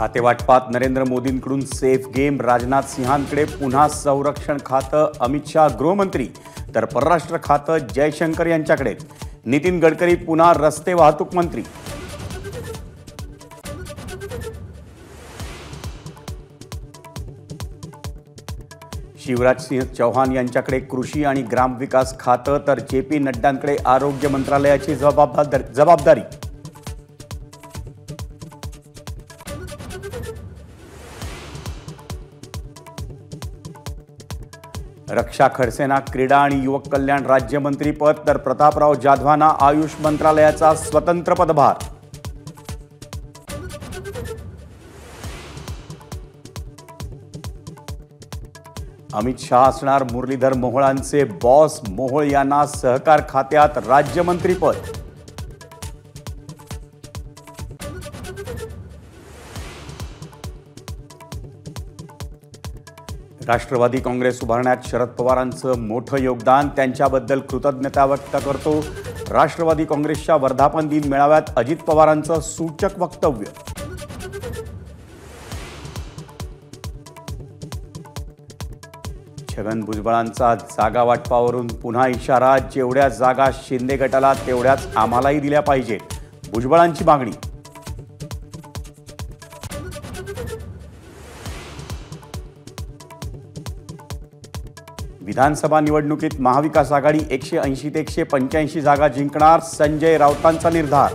खातेवाटपात Narendra मोदींकडून safe game, Rajnath सिंहांकडे पुन्हा संरक्षण खातं, अमित शाह गृहमंत्री तर परराष्ट्र खातं जयशंकर यांच्याकडे, नितीन गडकरी पुन्हा रस्ते वाहतूक मंत्री। शिवराज सिंह चौहान यांच्याकडे कृषी आणि ग्रामविकास खातं तर जेपी नड्डांकडे आरोग्य मंत्रालयाची जबाबदारी। रक्षा खडसेंना क्रीडा आणि युवक कल्याण राज्यमंत्रीपद तर प्रतापराव जाधवांना आयुष मंत्रालयाचा स्वतंत्र पदभार। अमित शाह असणार मुरलीधर मोहोळांचे बॉस, मोहोळ यांना सहकार खात्यात राज्यमंत्रीपद। राष्ट्रवादी काँग्रेस उभारण्यात शरद पवारांचं मोठं योगदान, त्यांच्याबद्दल कृतज्ञता व्यक्त करतो। राष्ट्रवादी काँग्रेसच्या वर्धापन दिन मेळाव्यात अजित पवारांचं सूचक वक्तव्य। छगन भुजबळांचा जागा वाटपावरून पुन्हा इशारा, जेवढ्या जागा शिंदे गटाला तेवढ्याच आम्हालाही दिल्या पाहिजेत, भुजबळांची मागणी। विधानसभा निवडणुकीत महाविकास आघाडी 180 ते 185 जागा जिंकणार, संजय राऊतांचा निर्धार।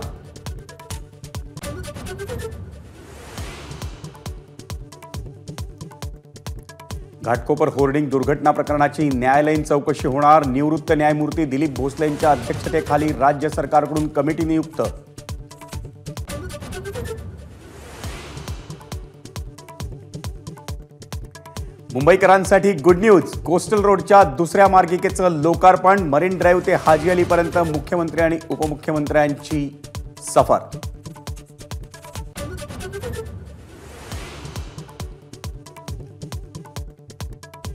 घाटकोपर होर्डिंग दुर्घटना प्रकरणाची न्यायालयीन चौकशी होणार, निवृत्त न्यायमूर्ती दिलीप भोसलेंच्या अध्यक्षतेखाली राज्य सरकारकडून कमिटी नियुक्त। मुंबईकरांसाठी गुड न्यूज, कोस्टल रोडच्या दुसऱ्या मार्गिकेचं लोकार्पण, मरीन ड्राईव्ह ते हाजी अलीपर्यंत मुख्यमंत्री आणि उपमुख्यमंत्र्यांची सफर।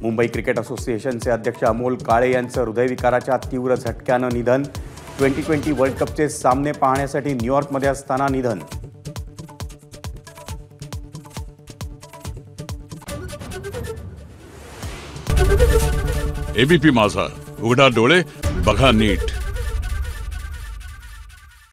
मुंबई क्रिकेट असोसिएशनचे अध्यक्ष अमोल काळे यांचं हृदयविकाराच्या तीव्र झटक्यानं निधन, 2020 वर्ल्ड कपचे सामने पाहण्यासाठी न्यूयॉर्कमध्ये असताना निधन। एबीपी माझा, उघडा डोळे बघा नीट।